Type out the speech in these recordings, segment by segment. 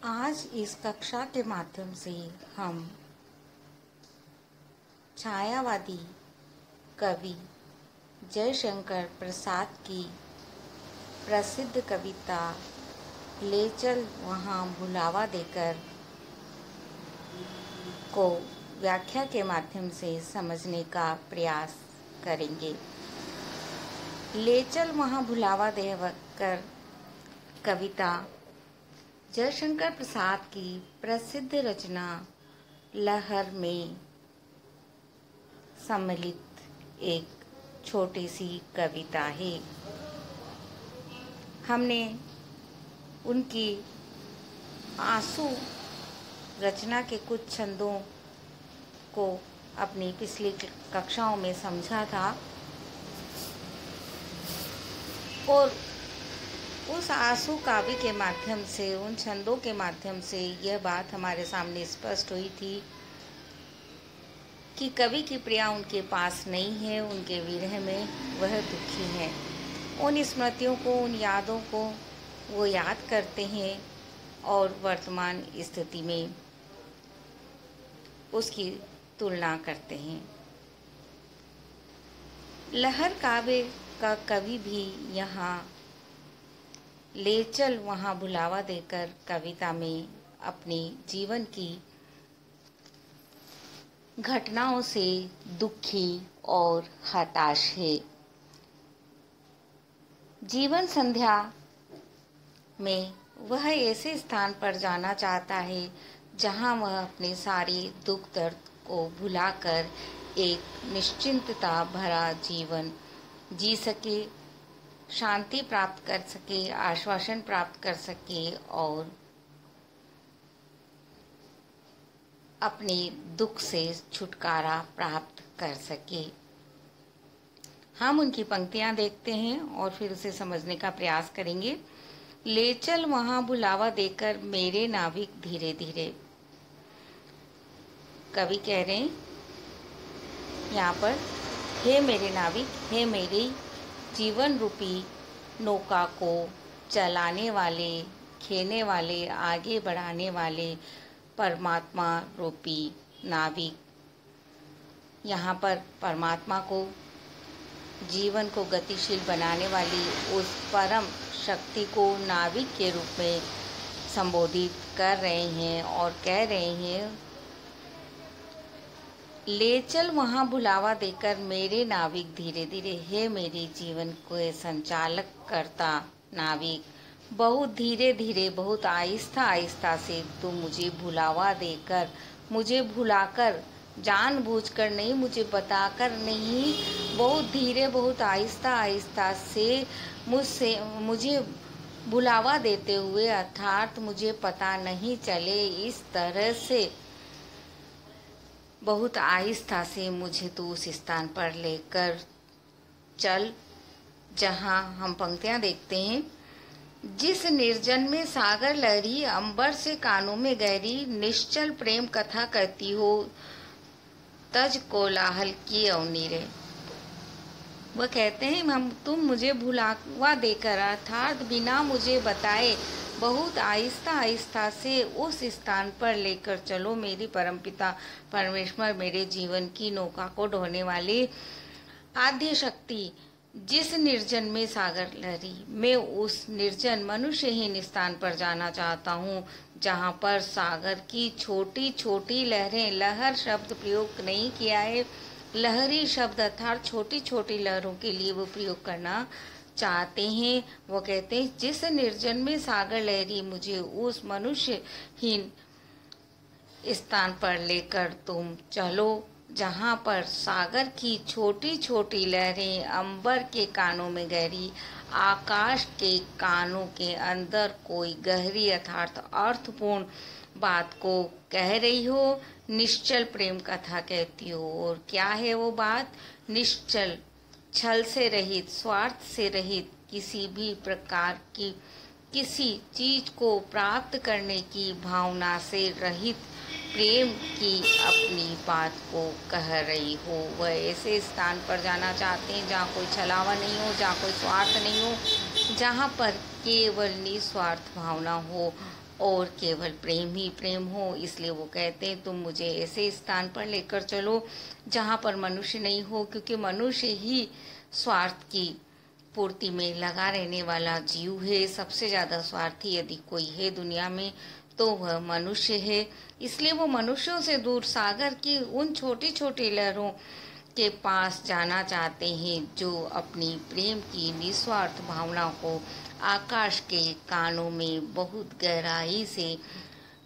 आज इस कक्षा के माध्यम से हम छायावादी कवि जयशंकर प्रसाद की प्रसिद्ध कविता ले चल वहाँ बुलावा देकर को व्याख्या के माध्यम से समझने का प्रयास करेंगे। ले चल वहाँ बुलावा देकर कविता जयशंकर प्रसाद की प्रसिद्ध रचना लहर में सम्मिलित एक छोटी सी कविता है। हमने उनकी आंसू रचना के कुछ छंदों को अपनी पिछली कक्षाओं में समझा था और उस आंसू काव्य के माध्यम से, उन छंदों के माध्यम से यह बात हमारे सामने स्पष्ट हुई थी कि कवि की प्रिया उनके पास नहीं है, उनके विरह में वह दुखी है। उन स्मृतियों को, उन यादों को वो याद करते हैं और वर्तमान स्थिति में उसकी तुलना करते हैं। लहर काव्य का कवि भी यहाँ ले चल वहाँ बुलावा देकर कविता में अपनी जीवन की घटनाओं से दुखी और हताश है। जीवन संध्या में वह ऐसे स्थान पर जाना चाहता है जहाँ वह अपने सारे दुख दर्द को भुलाकर एक निश्चिंतता भरा जीवन जी सके, शांति प्राप्त कर सके, आश्वासन प्राप्त कर सके और अपने दुख से छुटकारा प्राप्त कर सके। हम उनकी पंक्तियां देखते हैं और फिर उसे समझने का प्रयास करेंगे। ले चल वहाँ बुलावा देकर मेरे नाविक धीरे धीरे। कवि कह रहे हैं यहाँ पर, हे मेरे नाविक, हे मेरी जीवन रूपी नौका को चलाने वाले, खेने वाले, आगे बढ़ाने वाले परमात्मा रूपी नाविक। यहाँ पर परमात्मा को, जीवन को गतिशील बनाने वाली उस परम शक्ति को नाविक के रूप में संबोधित कर रहे हैं और कह रहे हैं, ले चल वहाँ बुलावा देकर मेरे नाविक धीरे धीरे। हे मेरे जीवन को संचालक करता नाविक, बहुत धीरे धीरे, बहुत आहिस्ता आहिस्ता से तू मुझे बुलावा देकर, मुझे भुलाकर, जानबूझकर नहीं, मुझे बताकर नहीं, बहुत धीरे, बहुत आहिस्ता आहिस्ता से मुझे बुलावा देते हुए, अर्थात मुझे पता नहीं चले, इस तरह से बहुत आहिस्ता से मुझे तो उस स्थान पर लेकर चल जहाँ हम पंक्तियाँ देखते हैं, जिस निर्जन में सागर लहरी, अंबर से कानों में गहरी, निश्चल प्रेम कथा कहती हो, तज कोलाहल की अवनी रे। वह कहते हैं, तुम मुझे भुलावा देकर, अर्थात बिना मुझे बताए, बहुत आहिस्ता आहिस्ता से उस स्थान पर लेकर चलो मेरी परमपिता परमेश्वर, मेरे जीवन की नौका को ढोने वाली आद्य शक्ति। जिस निर्जन में सागर लहरी, मैं उस निर्जन मनुष्यहीन स्थान पर जाना चाहता हूँ जहाँ पर सागर की छोटी छोटी लहरें, लहर शब्द प्रयोग नहीं किया है, लहरी शब्द अर्थात छोटी छोटी लहरों के लिए वो प्रयोग करना चाहते हैं। वो कहते हैं, जिस निर्जन में सागर लहरी, मुझे उस मनुष्यहीन स्थान पर लेकर तुम चलो जहाँ पर सागर की छोटी छोटी लहरें अंबर के कानों में गहरी, आकाश के कानों के अंदर कोई गहरी अर्थात अर्थपूर्ण बात को कह रही हो, निश्चल प्रेम कथा कहती हो। और क्या है वो बात? निश्चल, छल से रहित, स्वार्थ से रहित, किसी भी प्रकार की किसी चीज को प्राप्त करने की भावना से रहित प्रेम की अपनी बात को कह रही हो। वह ऐसे स्थान पर जाना चाहते हैं जहाँ कोई छलावा नहीं हो, जहाँ कोई स्वार्थ नहीं हो, जहाँ पर केवल निस्वार्थ भावना हो और केवल प्रेम ही प्रेम हो। इसलिए वो कहते हैं तुम मुझे ऐसे स्थान पर लेकर चलो जहाँ पर मनुष्य नहीं हो, क्योंकि मनुष्य ही स्वार्थ की पूर्ति में लगा रहने वाला जीव है। सबसे ज़्यादा स्वार्थी यदि कोई है दुनिया में तो वह मनुष्य है। इसलिए वो मनुष्यों से दूर सागर की उन छोटी छोटी लहरों के पास जाना चाहते हैं जो अपनी प्रेम की निस्वार्थ भावना को आकाश के कानों में बहुत गहराई से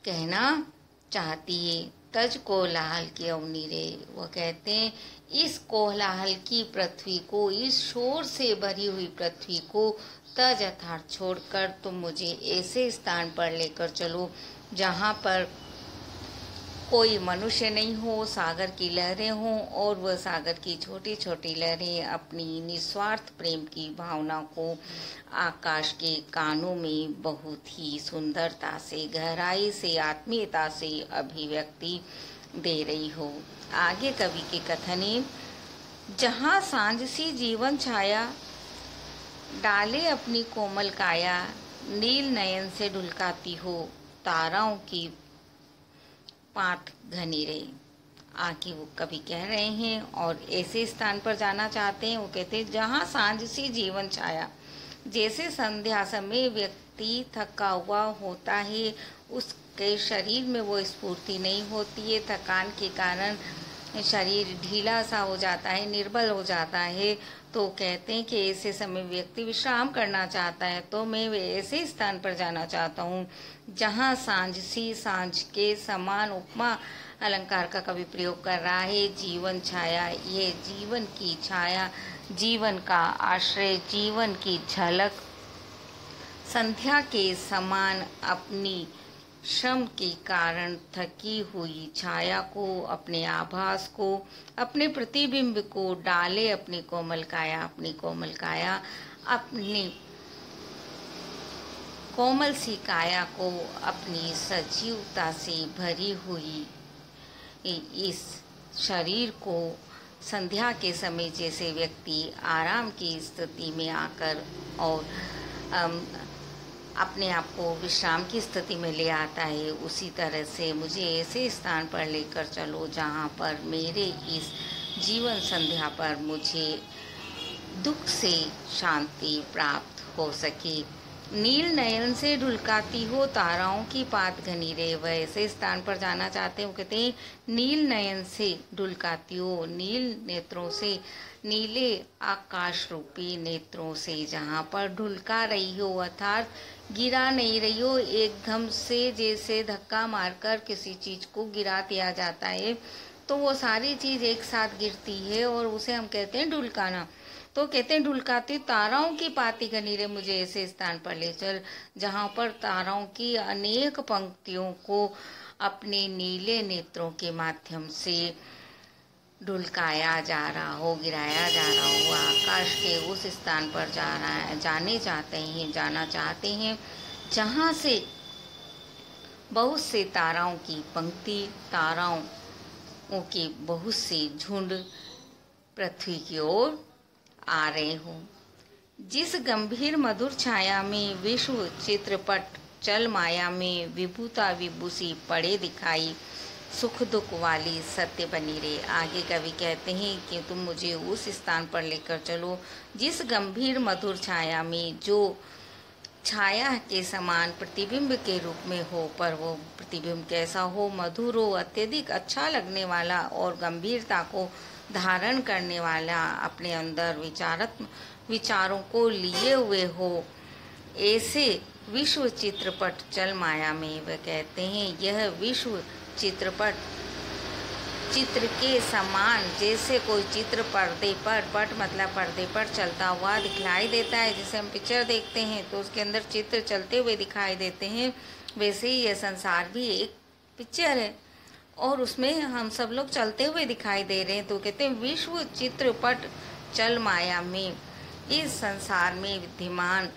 कहना चाहती है। तज कोलाहल की अवनी रे, वो कहते हैं इस कोलाहल की पृथ्वी को, इस शोर से भरी हुई पृथ्वी को तज अर्थात छोड़कर तुम मुझे ऐसे स्थान पर लेकर चलो जहाँ पर कोई मनुष्य नहीं हो, सागर की लहरें हों और वह सागर की छोटी छोटी लहरें अपनी निस्वार्थ प्रेम की भावना को आकाश के कानों में बहुत ही सुंदरता से, गहराई से, आत्मीयता से अभिव्यक्ति दे रही हो। आगे कवि के कथन है, जहाँ सांझ सी जीवन छाया डाले अपनी कोमल काया, नील नयन से ढुलकाती हो ताराओं की पात घनी रे। आगे वो कवि कह रहे हैं और ऐसे स्थान पर जाना चाहते हैं। वो कहते हैं जहाँ सांझ सी जीवन छाया, जैसे संध्या समय व्यक्ति थका हुआ होता है, उसके शरीर में वो स्फूर्ति नहीं होती है, थकान के कारण शरीर ढीला सा हो जाता है, निर्बल हो जाता है। तो कहते हैं कि ऐसे समय व्यक्ति विश्राम करना चाहता है, तो मैं ऐसे स्थान पर जाना चाहता हूँ जहाँ सांझ सी, सांझ के समान उपमा अलंकार का कवि प्रयोग कर रहा है। जीवन छाया, ये जीवन की छाया, जीवन का आश्रय, जीवन की झलक, संध्या के समान अपनी श्रम के कारण थकी हुई छाया को, अपने आभास को, अपने प्रतिबिंब को डाले अपनी कोमल काया, अपनी कोमल काया, अपनी कोमल सी काया को अपनी सजीवता से भरी हुई इस शरीर को संध्या के समय जैसे व्यक्ति आराम की स्थिति में आकर और अपने आप को विश्राम की स्थिति में ले आता है, उसी तरह से मुझे ऐसे स्थान पर लेकर चलो जहाँ पर मेरे इस जीवन संध्या पर मुझे दुख से शांति प्राप्त हो सके। नील नयन से ढुलकाती हो ताराओं की पात घनी रे, वह ऐसे स्थान पर जाना चाहते हो। कहते हैं नील नयन से ढुलकाती हो, नील नेत्रों से, नीले आकाश रूपी नेत्रों से जहाँ पर ढुलका रही हो, अर्थात गिरा नहीं रही हो एकदम से। जैसे धक्का मारकर किसी चीज को गिरा दिया जाता है तो वो सारी चीज एक साथ गिरती है और उसे हम कहते हैं ढुलकाना। तो कहते हैं ढुलकाती ताराओं की पाती घनी रे, मुझे ऐसे स्थान पर ले चल जहाँ पर ताराओं की अनेक पंक्तियों को अपने नीले नेत्रों के माध्यम से ढुलकाया जा रहा हो, गिराया जा रहा हो। आकाश के उस स्थान पर जाना चाहते हैं जहाँ से बहुत से ताराओं की पंक्ति, ताराओं के बहुत से झुंड पृथ्वी की ओर आ रहे हो। जिस गंभीर मधुर छाया में विश्व चित्रपट चल माया में विभूता विभूषी पड़े दिखाई, सुख दुख वाली सत्य बनी रे। आगे कवि कहते हैं कि तुम मुझे उस स्थान पर लेकर चलो जिस गंभीर मधुर छाया में, जो छाया के समान प्रतिबिंब के रूप में हो, पर वो प्रतिबिंब कैसा हो, मधुर हो, अत्यधिक अच्छा लगने वाला और गंभीरता को धारण करने वाला, अपने अंदर विचारों को लिए हुए हो, ऐसे विश्व चित्रपट चल माया में। वह कहते हैं यह विश्व चित्रपट चित्र के समान, जैसे कोई चित्र पर्दे पर, पट मतलब पर्दे पर चलता हुआ दिखलाई देता है। जैसे हम पिक्चर देखते हैं तो उसके अंदर चित्र चलते हुए दिखाई देते हैं, वैसे ही यह संसार भी एक पिक्चर है और उसमें हम सब लोग चलते हुए दिखाई दे रहे हैं। तो कहते हैं विश्व चित्रपट चल माया में, इस संसार में विद्यमान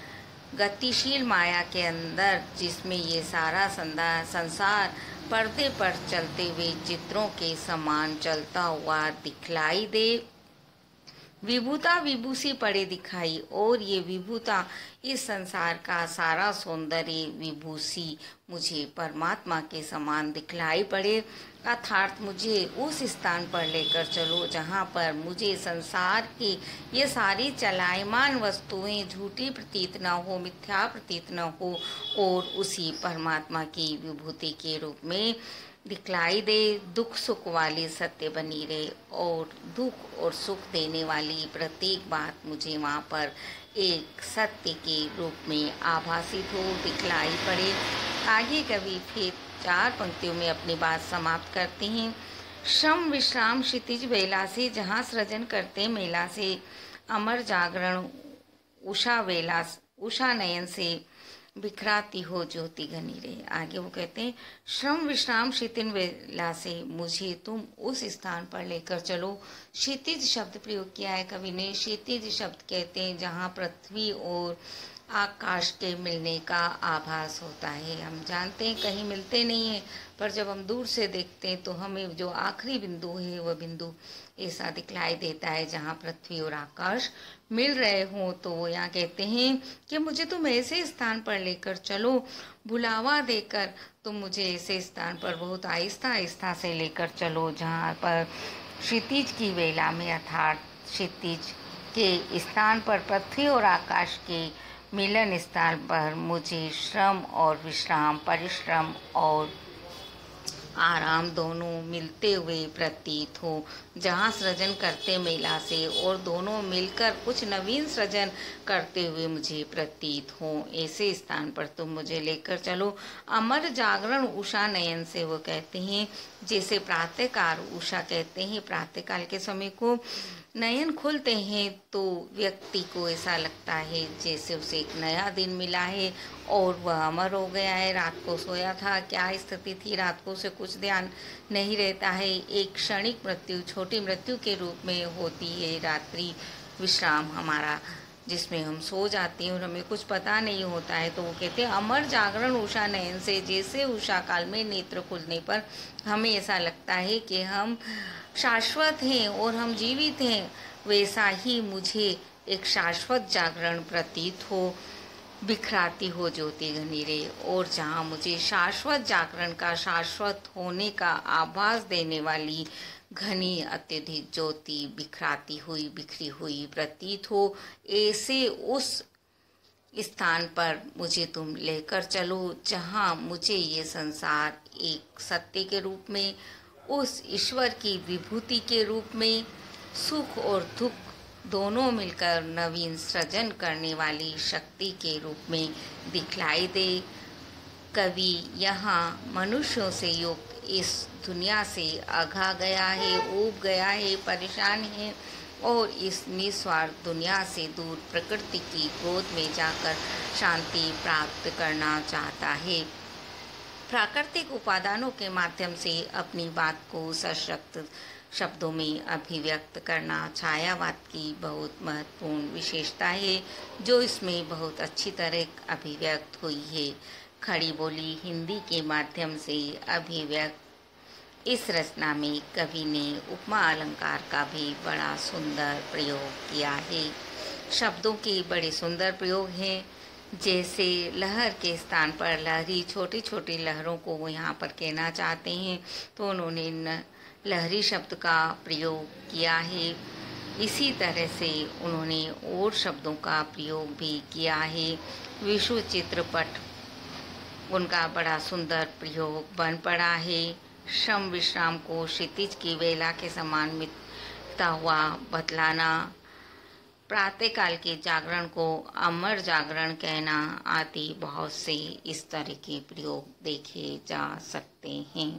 गतिशील माया के अंदर, जिसमें ये सारा संसार पर्दे पर चलते हुए चित्रों के समान चलता हुआ दिखलाई दे, विभूता विभूषी पड़े दिखाई, और ये विभूता इस संसार का सारा सौंदर्य विभूषी मुझे परमात्मा के समान दिखलाई पड़े, अर्थात मुझे उस स्थान पर लेकर चलो जहाँ पर मुझे संसार की ये सारी चलायमान वस्तुएं झूठी प्रतीत न हो, मिथ्या प्रतीत न हो, और उसी परमात्मा की विभूति के रूप में दिखलाई दे। दुख सुख वाली सत्य बनी रहे, और दुख और सुख देने वाली प्रत्येक बात मुझे वहाँ पर एक सत्य के रूप में आभासित हो, दिखलाई पड़े। आगे कवि फिर 4 पंक्तियों में अपनी बात समाप्त करते हैं। श्रम विश्राम क्षितिज बेला से, जहाँ सृजन करते मेला से, अमर जागरण उषा वेला, उषा नयन से बिखराती हो ज्योति घनी रहे। आगे वो कहते हैं, श्रम विश्राम क्षितिज वेला से मुझे तुम उस स्थान पर लेकर चलो। क्षितिज शब्द प्रयोग किया है कवि ने। क्षितिज शब्द कहते हैं जहाँ पृथ्वी और आकाश के मिलने का आभास होता है। हम जानते हैं कहीं मिलते नहीं हैं, पर जब हम दूर से देखते हैं तो हमें जो आखिरी बिंदु है वह बिंदु ऐसा दिखलाई देता है जहाँ पृथ्वी और आकाश मिल रहे हों। तो वो यहाँ कहते हैं कि मुझे तुम ऐसे स्थान पर लेकर चलो, बुलावा देकर तुम मुझे ऐसे स्थान पर बहुत आहिस्ता आहिस्ता से लेकर चलो जहाँ पर क्षितिज की वेला में, अर्थात क्षितिज के स्थान पर, पृथ्वी और आकाश के मिलन स्थान पर मुझे श्रम और विश्राम, परिश्रम और आराम दोनों मिलते हुए प्रतीत हो, जहाँ सृजन करते मेला से और दोनों मिलकर कुछ नवीन सृजन करते हुए मुझे प्रतीत हो, ऐसे स्थान पर तुम मुझे लेकर चलो। अमर जागरण उषा नयन से वो कहते हैं, जैसे प्रातःकाल, उषा कहते हैं प्रातःकाल के समय को, नयन खुलते हैं तो व्यक्ति को ऐसा लगता है जैसे उसे एक नया दिन मिला है और वह अमर हो गया है। रात को सोया था, क्या स्थिति थी, रात को उसे कुछ ध्यान नहीं रहता है। एक क्षणिक मृत्यु, छोटी मृत्यु के रूप में होती है रात्रि विश्राम हमारा, जिसमें हम सो जाते हैं और हमें कुछ पता नहीं होता है। तो वो कहते हैं अमर जागरण उषा नयन से, जैसे उषा काल में नेत्र खुलने पर हमें ऐसा लगता है कि हम शाश्वत हैं और हम जीवित हैं, वैसा ही मुझे एक शाश्वत जागरण प्रतीत हो, बिखराती हो ज्योति घनी रे। और जहाँ मुझे शाश्वत जागरण का, शाश्वत होने का आभास देने वाली घनी अत्यधिक ज्योति बिखराती हुई, बिखरी हुई प्रतीत हो, ऐसे उस स्थान पर मुझे तुम लेकर चलो जहाँ मुझे ये संसार एक सत्य के रूप में, उस ईश्वर की विभूति के रूप में, सुख और दुख दोनों मिलकर नवीन सृजन करने वाली शक्ति के रूप में दिखलाई दे। कवि यहाँ मनुष्यों से युक्त इस दुनिया से अघा गया है, ऊब गया है, परेशान है और इस निस्वार्थ दुनिया से दूर प्रकृति की गोद में जाकर शांति प्राप्त करना चाहता है। प्राकृतिक उपादानों के माध्यम से अपनी बात को सशक्त शब्दों में अभिव्यक्त करना छायावाद की बहुत महत्वपूर्ण विशेषता है, जो इसमें बहुत अच्छी तरह अभिव्यक्त हुई है। खड़ी बोली हिंदी के माध्यम से अभिव्यक्त इस रचना में कवि ने उपमा अलंकार का भी बड़ा सुंदर प्रयोग किया है। शब्दों के बड़े सुंदर प्रयोग हैं, जैसे लहर के स्थान पर लहरी, छोटी छोटी लहरों को वो यहाँ पर कहना चाहते हैं, तो उन्होंने लहरी शब्द का प्रयोग किया है। इसी तरह से उन्होंने और शब्दों का प्रयोग भी किया है। विश्व चित्रपट, उनका बड़ा सुंदर प्रयोग बन पड़ा है। श्रम विश्राम को क्षितिज की वेला के समान मिटता हुआ बतलाना, प्रातःकाल के जागरण को अमर जागरण कहना आदि बहुत से इस तरह के प्रयोग देखे जा सकते हैं।